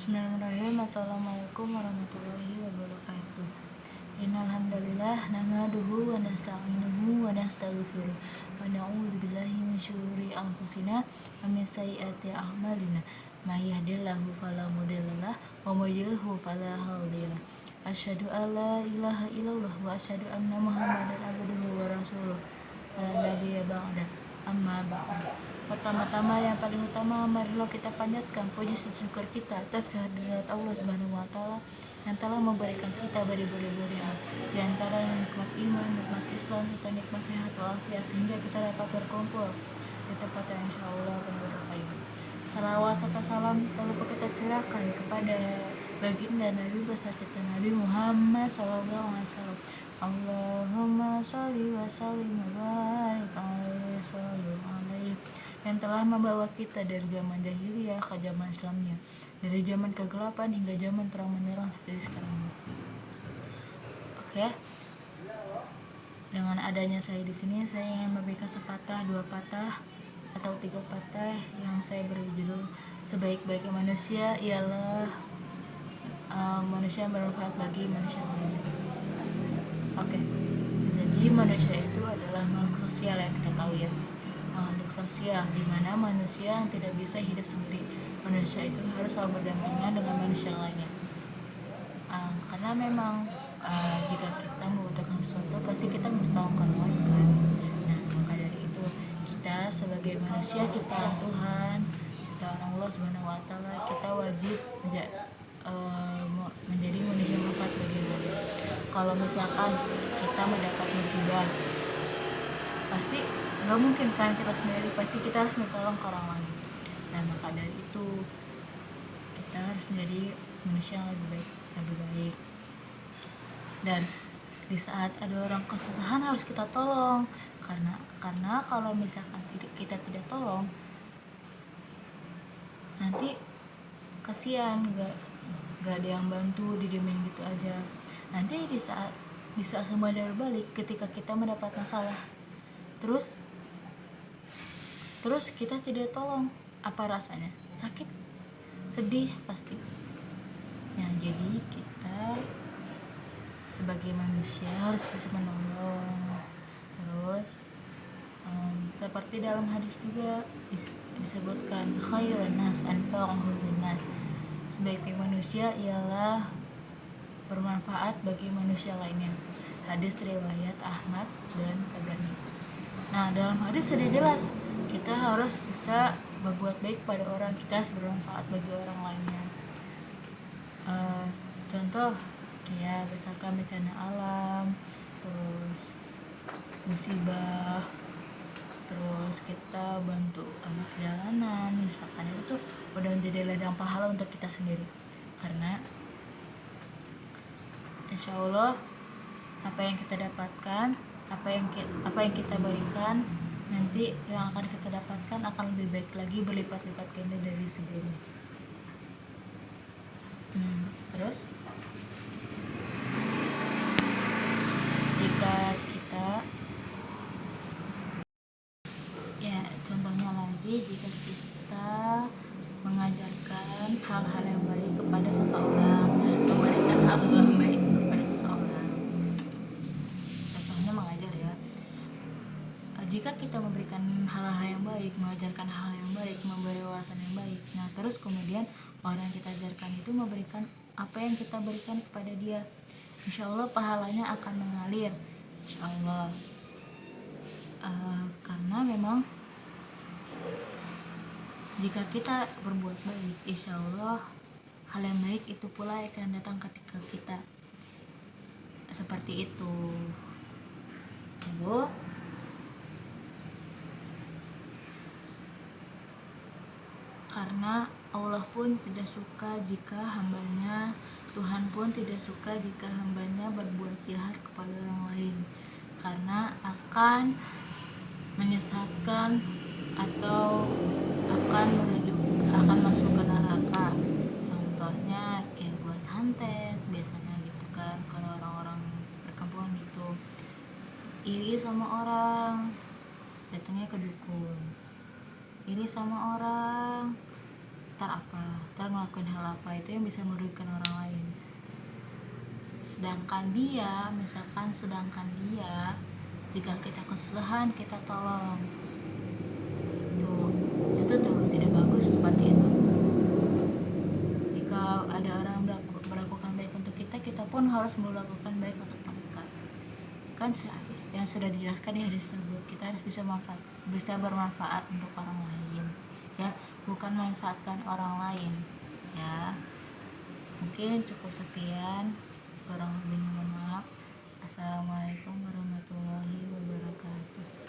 Bismillahirrahmanirrahim. Assalamualaikum warahmatullahi wabarakatuh. Innal hamdalillah nahmaduhu wa nasta'inuhu wa nastaghfiruh wa na'udzu billahi min syururi anfusina wa min sayyiati a'malina. May yahdihillahu fala mudhillalah wa may yudhlilhu fala hadiyalah. Asyhadu an la ilaha illallah wa asyhadu anna Muhammadan abduhu wa rasuluh. La nabiyya ba'da. Amma ba'du. Pertama-tama yang paling utama, marilah kita panjatkan puji syukur kita atas kehadirat Allah Subhanahu wa taala yang telah memberikan kita beribu-ribu nikmat, di antara nikmat iman, nikmat Islam, serta nikmat sehat walafiat, sehingga kita dapat berkumpul di tempat yang insyaallah penuh barokah ini. Salawat serta salam tak lupa kita curahkan kepada baginda Nabi besar kita Nabi Muhammad sallallahu alaihi wasallam. Allahumma sholli wa sallim wa barik alaihi sallallahu alaihi, yang telah membawa kita dari zaman jahiliyah ke zaman Islamnya, dari zaman kegelapan hingga zaman terang benderang seperti sekarang. Oke. Dengan adanya saya di sini, saya ingin memberikan sepatah, dua patah, atau tiga patah yang saya beri judul sebaik-baiknya manusia ialah manusia yang bermanfaat bagi manusia lainnya. Oke. Jadi manusia itu adalah makhluk sosial yang kita tahu ya. Makhluk sosial di mana manusia yang tidak bisa hidup sendiri. Manusia itu harus selalu berdampingan dengan manusia lainnya. Karena memang jika kita membutuhkan sesuatu pasti kita minta tolong orang kan. Nah, maka dari itu kita sebagai manusia ciptaan Tuhan, ciptaan Allah Subhanahu wa taala, kita wajib menjadi manusia yang bermanfaat bagi orang lain. Kalau misalkan kita mendapat musibah, pasti nggak mungkin kan kita sendiri, pasti kita harus menolong ke orang lain. Nah, maka dari itu kita harus menjadi manusia yang lebih baik. Dan di saat ada orang kesusahan harus kita tolong, karena kalau misalkan kita tidak tolong, nanti kasihan, gak ada yang bantu, didiemin gitu aja. Nanti di saat semua berbalik, ketika kita mendapat masalah, terus kita tidak tolong, apa rasanya? Sakit, sedih pasti. Nah, jadi kita sebagai manusia harus bisa menolong. Terus seperti dalam hadis juga disebutkan khairun nas anfa'uhum linnas, sebaik-baik manusia ialah bermanfaat bagi manusia lainnya. Hadis riwayat Ahmad dan Tabrani. Nah, dalam hadis sudah jelas kita harus bisa berbuat baik pada orang, kita harus bermanfaat bagi orang lainnya. Contoh ya, misalkan bencana alam, terus musibah, terus kita bantu anak jalanan, misalkan itu tuh udah menjadi ladang pahala untuk kita sendiri. Karena insya Allah apa yang kita dapatkan, apa yang kita berikan, nanti yang akan kita dapatkan akan lebih baik lagi, berlipat-lipat ganda dari sebelumnya. Terus jika kita contohnya lagi, jika kita mengajarkan hal-hal yang baik kepada seseorang, memberikan hal-hal yang baik kepada seseorang, contohnya mengajar ya. Jika kita memberikan hal-hal yang baik, mengajarkan hal yang baik, memberi wawasan yang baik, nah terus kemudian orang yang kita ajarkan itu memberikan apa yang kita berikan kepada dia, insya Allah pahalanya akan mengalir, insya Allah. Karena memang jika kita berbuat baik, insya Allah hal yang baik itu pula akan datang ketika kita seperti itu. Ibu, karena Allah pun tidak suka jika hambanya, Tuhan pun tidak suka jika hambanya berbuat jahat kepada orang lain, karena akan menyesatkan atau akan masuk ke neraka. Contohnya kayak buat santet biasanya gitu kan, kalau orang-orang perkampungan gitu, iri sama orang datangnya ke dukun, iri sama orang ntar apa kita ngelakuin hal apa itu yang bisa merugikan orang lain. Sedangkan dia jika kita kesusahan kita tolong, itu tuh tidak bagus seperti itu. Jika ada orang melakukan baik untuk kita, kita pun harus melakukan baik untuk mereka. Kan yang sudah dijelaskan di hadis tersebut, kita harus bisa bermanfaat untuk orang lain, ya, bukan memanfaatkan orang lain, ya. Mungkin cukup sekian, kurang lebihnya mohon maaf. Assalamualaikum warahmatullahi wabarakatuh.